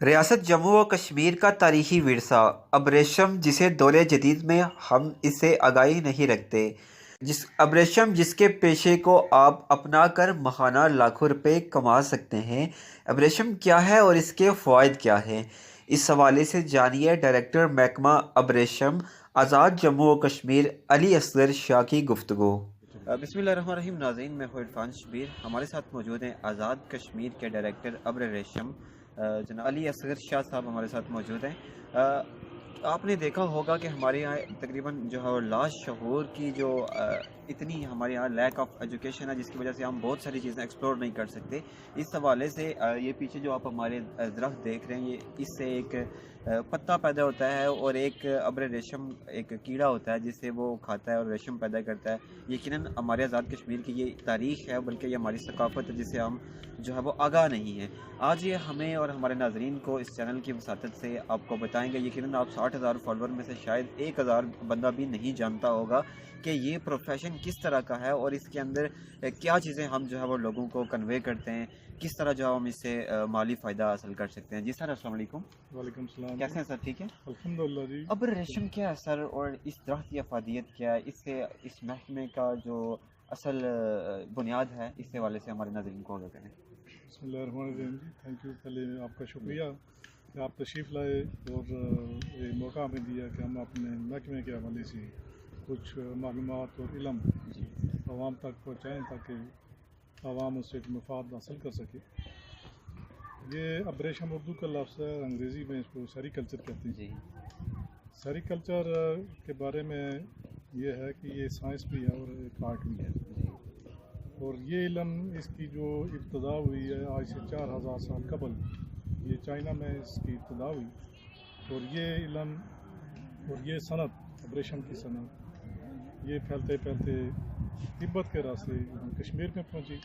ریاست جموں و کشمیر کا تاریخی ورثہ اب ریشم جسے دور جدید میں ہم اس سے آگاہی نہیں رکھتے اب ریشم جس کے پیشے کو آپ اپنا کر ماہانہ لاکھوں روپے کما سکتے ہیں۔ اب ریشم کیا ہے اور اس کے فوائد کیا ہیں، اس حوالے سے جانیے ڈائریکٹر محکمہ اب ریشم آزاد جموں و کشمیر علی اصغر شاہ کی گفتگو۔ بسم اللہ الرحمن الرحیم۔ ناظرین، میں ہوں عرفان شبیر، ہمارے ساتھ موجود ہیں آزاد کشمیر کے ڈائریکٹر ابر ریشم جناب علی اصغر شاہ صاحب ہمارے ساتھ موجود ہیں۔ آپ نے دیکھا ہوگا کہ ہمارے یہاں تقریباً جو ہے لاش شعور کی جو اتنی ہمارے یہاں لیک آف ایجوکیشن ہے، جس کی وجہ سے ہم بہت ساری چیزیں ایکسپلور نہیں کر سکتے۔ اس حوالے سے یہ پیچھے جو آپ ہمارے درخت دیکھ رہے ہیں، یہ اس سے ایک پتا پیدا ہوتا ہے اور ایک ابر ریشم ایک کیڑا ہوتا ہے جس سے وہ کھاتا ہے اور ریشم پیدا کرتا ہے۔ یقیناً ہمارے آزاد کشمیر کی یہ تاریخ ہے، بلکہ یہ ہماری ثقافت ہے جس سے ہم جو ہے وہ آگاہ نہیں ہے۔ آج یہ ہمیں اور ہمارے ناظرین کو اس چینل کی وساطت سے آپ کو بتائیں گے۔ یقیناً آپ 60,000 فالوور میں سے شاید 1,000 بندہ بھی نہیں جانتا ہوگا کہ یہ پروفیشن کس طرح کا ہے اور اس کے اندر کیا چیزیں ہم جو ہے وہ لوگوں کو کنوے کرتے ہیں، کس طرح جو ہم اس سے مالی فائدہ حاصل کر سکتے ہیں۔ جی سر، السلام علیکم۔ وعلیکم السلام۔ کیسے ہیں سر؟ ٹھیک ہے الحمدللہ جی۔ ابر ریشم کیا ہے سر، اور اس درخت کی افادیت کیا ہے، اس سے اس محکمے کا جو اصل بنیاد ہے، اس حوالے سے ہمارے ناظرین کو آگاہ کریں۔ بسم اللہ الرحمن الرحیم جی، تھینک یو۔ پہلے آپ کا شکریہ کہ آپ تشریف لائے اور یہ موقع ہمیں دیا کہ ہم اپنے محکمے کے حوالے سے کچھ معلومات اور علم عوام تک پہنچائیں تاکہ عوام اس سے مفاد حاصل کر سکے۔ یہ ابریشم اردو کا لفظ ہے، انگریزی میں اس کو سیری کلچر کہتے ہیں۔ جی، سیری کلچر کے بارے میں یہ ہے کہ یہ سائنس بھی ہے اور ایک آرٹ بھی ہے، اور یہ علم اس کی جو ابتدا ہوئی ہے آج سے 4,000 سال قبل، یہ چائنا میں اس کی ابتدا ہوئی، اور یہ علم اور یہ صنعت ابریشم کی صنعت یہ پھیلتے پھیلتے تبت کے راستے یہاں کشمیر میں پہنچی،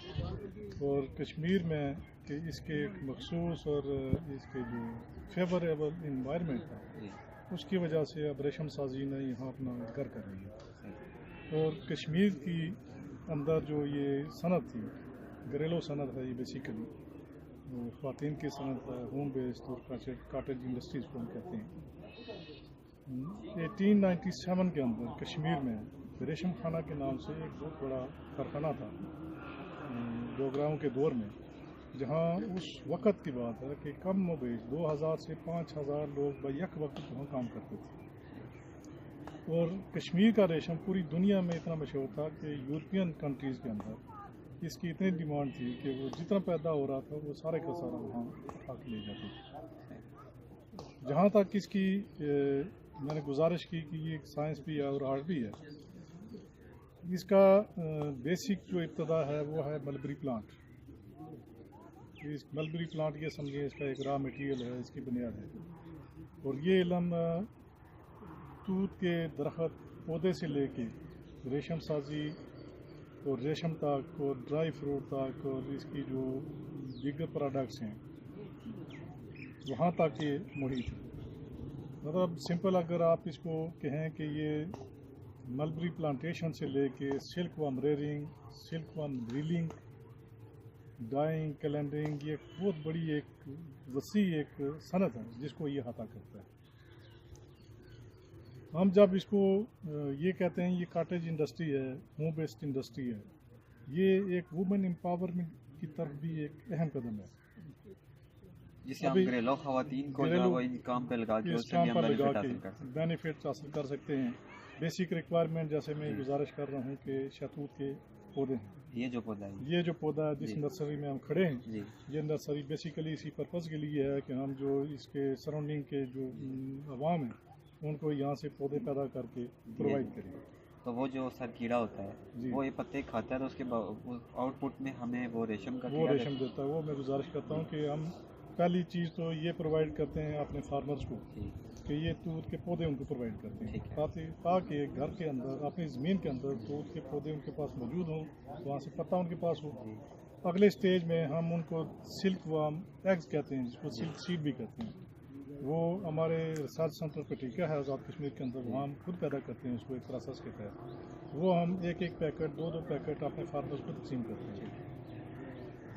اور کشمیر میں کہ اس کے ایک مخصوص اور اس کے جو فیوریبل انوائرمنٹ ہے اس کی وجہ سے ابریشم سازی نے یہاں اپنا گھر کر لی ہے۔ اور کشمیر کی اندر جو یہ صنعت تھی، گھریلو صنعت ہے، یہ بیسیکلی خواتین کی صنعت ہے، ہوم بیسڈ اور کاٹیج انڈسٹریز کو ہم کہتے ہیں۔ 1897 کے اندر کشمیر میں ریشم خانہ کے نام سے ایک بہت بڑا کارخانہ تھا ڈوگراؤں کے دور میں، جہاں اس وقت کی بات ہے کہ کم و بیش 2,000 سے 5,000 لوگ بیک وقت وہاں کام کرتے تھے، اور کشمیر کا ریشم پوری دنیا میں اتنا مشہور تھا کہ یورپین کنٹریز کے اندر اس کی اتنی ڈیمانڈ تھی کہ وہ جتنا پیدا ہو رہا تھا وہ سارے کا سارا وہاں اٹھا کے لے جاتے تھے۔ جہاں تک اس کی میں نے گزارش کی کہ یہ سائنس بھی ہے اور آرٹ بھی ہے، اس کا بیسک جو ابتدا ہے وہ ہے ملبری پلانٹ۔ اس ملبری پلانٹ یہ سمجھیں اس کا ایک را مٹیریل ہے، اس کی بنیاد ہے، اور یہ علم توت کے درخت پودے سے لے کے ریشم سازی اور ریشم تک اور ڈرائی فروٹ تک اور اس کی جو دیگر پروڈکٹس ہیں وہاں تک یہ محیط ہے۔ مطلب سمپل اگر آپ اس کو کہیں کہ یہ ملبری پلانٹیشن سے لے کے سلک ورم ریئرنگ، سلک ورم ریلنگ، ڈائنگ، کیلنڈرنگ، یہ بہت بڑی ایک وسیع ایک صنعت ہے جس کو یہ احاطہ کرتا ہے۔ ہم جب اس کو یہ کہتے ہیں یہ کاٹیج انڈسٹری ہے، ہوم بیسڈ انڈسٹری ہے، یہ ایک وومن امپاورمنٹ کی طرف بھی ایک اہم قدم ہے، جس سے ہم گھریلو خواتین کو جو ہے کام پہ لگا کے اس سے ہم بینیفٹ حاصل کر سکتے ہیں۔ بیسک ریکوائرمنٹ جیسے میں گزارش کر رہا ہوں کہ شہتوت کے پودے ہیں، یہ جو پودا ہے جس نرسری میں ہم کھڑے ہیں، یہ نرسری بیسیکلی اسی پرپز کے لیے ہے کہ ہم جو اس کے سراؤنڈنگ کے جو عوام ہیں ان کو یہاں سے پودے پیدا کر کے پرووائڈ کریں۔ تو وہ جو سر کیڑا ہوتا ہے وہ یہ پتے کھاتا ہے تو اس کے آؤٹ پٹ میں ہمیں وہ ریشم کا ریشم دیتا ہے۔ وہ میں گزارش کرتا ہوں کہ ہم پہلی چیز تو یہ پرووائڈ کرتے ہیں اپنے فارمرز کو کہ یہ توت کے پودے ان کو پرووائڈ کرتے ہیں تاکہ گھر کے اندر اپنی زمین کے اندر توت کے پودے ان کے پاس موجود ہوں، وہاں سے پتہ ان کے پاس ہو۔ اگلے سٹیج میں ہم ان کو سلک ورم ایگز کہتے ہیں، جس کو سلک سیڈ بھی کہتے ہیں، وہ ہمارے ریسرچ سینٹر پہ ٹھیکہ ہے آزاد کشمیر کے اندر، وہاں ہم خود پیدا کرتے ہیں اس کو ایک پروسیس کے تحت۔ وہ ہم ایک پیکٹ 2 پیکٹ اپنے فارمرز کو تقسیم کرتے ہیں۔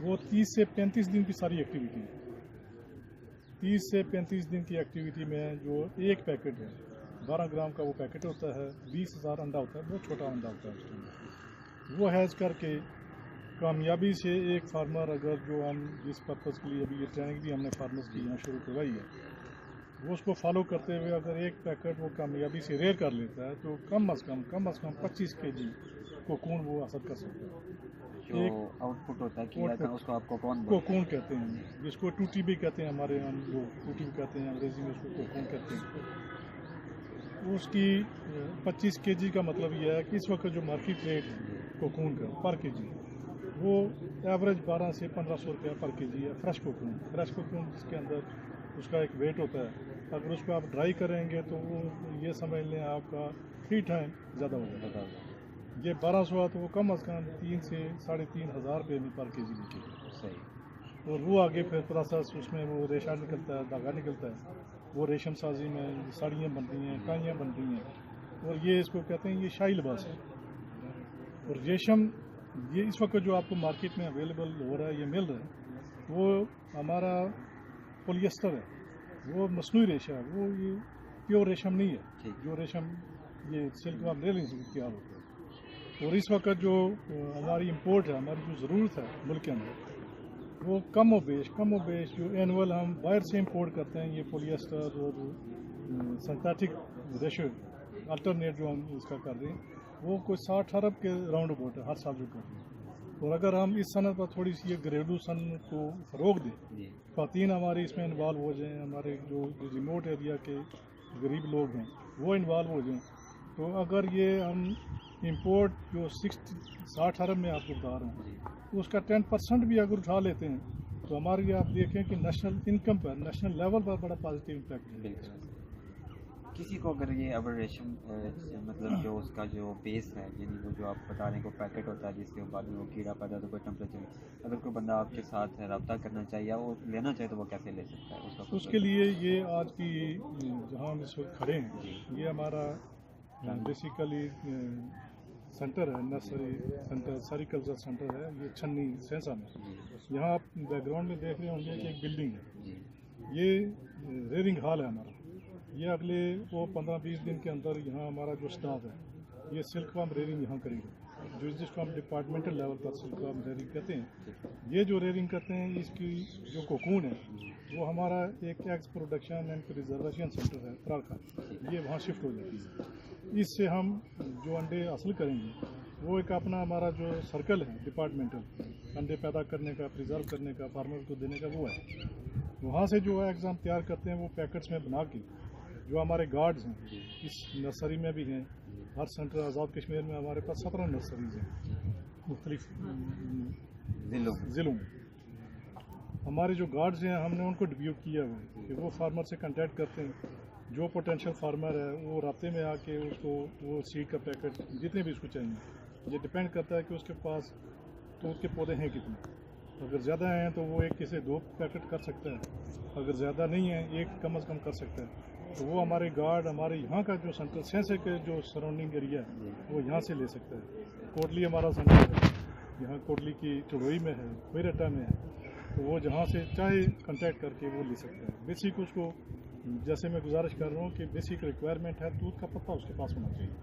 وہ 30 سے 35 دن کی ساری ایکٹیویٹی ہے۔ 30 से 35 दिन की एक्टिविटी में जो एक पैकेट है 12 ग्राम का वो पैकेट होता है, 20,000 अंडा होता है, बहुत छोटा अंडा होता है उस टाइम। वो हैज करके कामयाबी से एक फार्मर अगर जो हम जिस पर्पज़ के लिए अभी ये ट्रेनिंग भी हमने फार्मर्स की यहाँ शुरू करवाई है, वो उसको फॉलो करते हुए अगर एक पैकेट वो कामयाबी से रेयर कर लेता है तो कम अज़ कम 25 kg कोकून वो हासिल कर सकता है। जो आउटपुट होता है कि उसको आप कोकून कहते हैं, जिसको टूटी भी कहते हैं, हमारे यहाँ लोग टूटी भी कहते हैं, अंग्रेजी में उसको कोकून कहते हैं। उसकी 25 kg का मतलब यह है कि इस वक्त जो मार्केट रेट है कोकून का पर केजी वो एवरेज 1200 से 1500 रुपया पर केजी है। फ्रेश कोकून जिसके अंदर उसका एक वेट होता है, अगर उसको आप ड्राई करेंगे तो वो ये समझ लें आपका 3 टाइम ज़्यादा हो जाएगा। ये 1200 है तो वो कम अज़ कम 3 से 3,500 रुपये में पर केजी बिकेगा। सही। और वो आगे फिर प्रोसेस उसमें वो रेशा निकलता है, धागा निकलता है, वो रेशम साजी में साड़ियाँ बनती हैं, काइयाँ बनती हैं, और ये इसको कहते हैं ये शाही लिबास है। और रेशम ये इस वक्त जो आपको मार्केट में अवेलेबल हो रहा है, ये मिल रहा है, वो हमारा पॉलिएस्टर है, वो मसनूई रेशा है, वो ये प्योर रेशम नहीं है। जो रेशम ये सिल्क वाम रेलिंग से तैयार होता है। और इस वक्त जो हमारी इंपोर्ट है, हमारी जो ज़रूरत है मुल्क के अंदर, वो कम व बेश जो एनुअल हम बाहर से इंपोर्ट करते हैं, ये पॉलिएस्टर और सिंथेटिक रेशो अल्टरनेट जो हम इसका कर रहे हैं, वो कोई 60 अरब के राउंड अबाउट है हर साल जो कर रहे हैं। और अगर हम इस सनत पर थोड़ी सी ये घरेलू सनत को फ़रोग दें, ख़वातीन हमारे इसमें इन्वॉल्व हो जाएं, हमारे जो रिमोट एरिया के गरीब लोग हैं वो इन्वॉल्व हो जाएं, तो अगर ये हम इंपोर्ट जो 60 अरब में आपको बता रहा हूँ, तो उसका 10% भी अगर उठा लेते हैं तो हमारे आप देखें कि नेशनल इनकम पर, नेशनल लेवल पर बड़ा पॉजिटिव इम्पैक्ट है। किसी को अगर ये अब रेशम मतलब जो उसका जो बेस है, यानी वो जो आप बता रहे हैं को पैकेट होता है जिसके बाद में वो कीड़ा पैदा होता है, कोई टेम्परेचर, अगर कोई बंदा आपके साथ रब्ता करना चाहिए या वो लेना चाहे तो वो कैसे ले सकता है उसका? उसके लिए ये आज की जहाँ हम इस वक्त खड़े हैं, ये हमारा बेसिकली सेंटर है, नर्सरी सेंटर, सेरिकल्चर सेंटर है, ये छन्नी सेंसा में। यहाँ आप बैकग्राउंड में देख रहे होंगे कि एक बिल्डिंग है, ये रेयरिंग हॉल है हमारा। ये अगले वो 15-20 दिन के अंदर यहाँ हमारा जो स्टाफ है ये सिल्क वार्म रेयरिंग यहाँ करेगा, जिसको हम डिपार्टमेंटल लेवल पर सिल्क वार्म रेयरिंग कहते हैं। ये जो रेयरिंग करते हैं, इसकी जो कोकून है वो हमारा एक eggs production and preservation centre है प्रारखा, ये वहाँ शिफ्ट हो जाती है। इससे हम जो अंडे हासिल करेंगे वो एक अपना हमारा जो सर्कल है डिपार्टमेंटल अंडे पैदा करने का, प्रिजर्व करने का, फार्मर को देने का, वो है। वहाँ से जो एग्स हम तैयार करते हैं वो पैकेट्स में बना के जो हमारे गार्ड्स हैं इस नर्सरी में भी हैं, हर सेंटर आज़ाद कश्मीर में हमारे पास 17 नर्सरीज हैं मुख्तलिफ ज़िलों में। हमारे जो गार्ड्स हैं हमने उनको डिब्यूट किया हुआ है कि वो फार्मर से कांटेक्ट करते हैं, जो पोटेंशियल फार्मर है वो रास्ते में आके उसको वो सीड का पैकेट जितने भी उसको चाहिए, ये डिपेंड करता है कि उसके पास तो उसके पौधे हैं कितने। अगर ज़्यादा हैं तो वो एक से 2 पैकेट कर सकता है, अगर ज़्यादा नहीं है एक कम अज़ कम कर सकता है। तो वो हमारे गार्ड हमारे यहाँ का जो सेंटर सेंसे के जो सराउंडिंग एरिया है वो यहाँ से ले सकता है। कोटली हमारा सेंटर है, यहाँ कोटली की टडोई में है, मेरठा में है, तो वो जहाँ से चाहे कांटेक्ट करके वो ले सकता है। बेसिक उसको जैसे मैं गुजारिश कर रहा हूँ कि बेसिक रिक्वायरमेंट है दूध का पत्ता उसके पास होना चाहिए,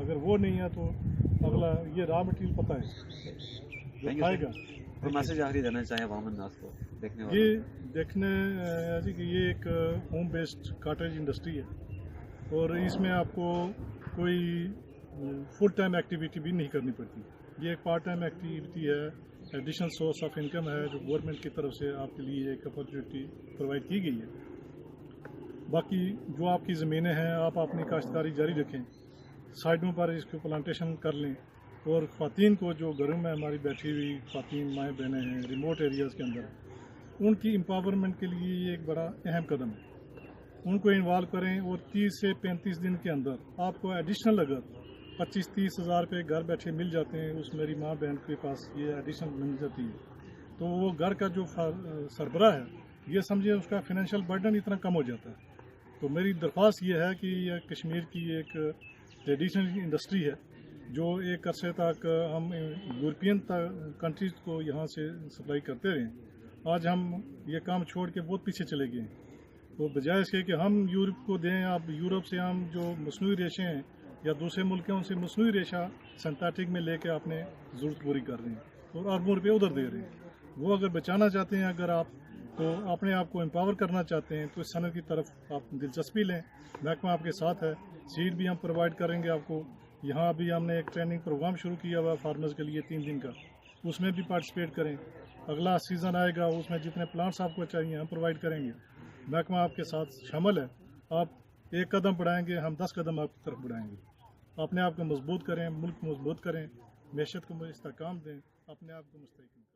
अगर वो नहीं है तो अगला ये रॉ मटीरियल पता है जो खाएगा। तो मैसेज आखिरी देना चाहें वामन नाज को देखने वाले? ये देखने जी कि ये एक होम बेस्ड कॉटेज इंडस्ट्री है और इसमें आपको कोई फुल टाइम एक्टिविटी भी नहीं करनी पड़ती। ये एक पार्ट टाइम एक्टिविटी है, एडिशनल सोर्स ऑफ इनकम है जो गवर्नमेंट की तरफ से आपके लिए एक अपॉर्चुनिटी प्रोवाइड की गई है। बाकी जो आपकी ज़मीनें हैं आप अपनी काश्तकारी जारी रखें, साइडों पर इसको प्लांटेशन कर लें, और ख़वातीन को जो घरों में हमारी बैठी हुई ख़वातीन माएँ बहनें हैं रिमोट एरियाज़ के अंदर, उनकी एम्पावरमेंट के लिए ये एक बड़ा अहम कदम है। उनको इन्वॉल्व करें और 30 से 35 दिन के अंदर आपको एडिशनल अगर 25-30 हज़ार रुपये घर बैठे मिल जाते हैं, उस मेरी माँ बहन के पास ये एडिशनल मिल जाती है, तो वो घर का जो सरबराह है ये समझिए उसका फाइनेंशियल बर्डन इतना कम हो जाता है। तो मेरी दरख्वास्त ये है कि यह कश्मीर की एक ट्रेडिशनल इंडस्ट्री है जो एक अरसे तक हम यूरोपियन कंट्रीज़ को यहाँ से सप्लाई करते रहे। आज हम ये काम छोड़ के बहुत पीछे चले गए। तो बजाय इसके कि हम यूरोप को दें, आप यूरोप से हम जो मसनूई रेशे हैं या दूसरे मुल्क हैं उनसे मसनूई रेशा सिंथेटिक में लेके अपने ज़रूरत पूरी कर रहे हैं और अरबों रुपये उधर दे रहे हैं। वो अगर बचाना चाहते हैं, अगर आप तो अपने आप को एम्पावर करना चाहते हैं तो इस सनत की तरफ आप दिलचस्पी लें। महकमा आपके साथ है, सीड भी हम प्रोवाइड करेंगे आपको। यहाँ अभी हमने एक ट्रेनिंग प्रोग्राम शुरू किया हुआ फार्मर्स के लिए 3 दिन का, उसमें भी पार्टिसिपेट करें। अगला सीज़न आएगा उसमें जितने प्लांट्स आपको चाहिए हम प्रोवाइड करेंगे। महकमा आपके साथ शामिल है। आप एक कदम बढ़ाएंगे, हम 10 कदम आपकी तरफ बढ़ाएंगे। अपने आप को मजबूत करें, मुल्क को मजबूत करें, मैशत को इस्तेहकाम दें, अपने आप को मुस्तहकम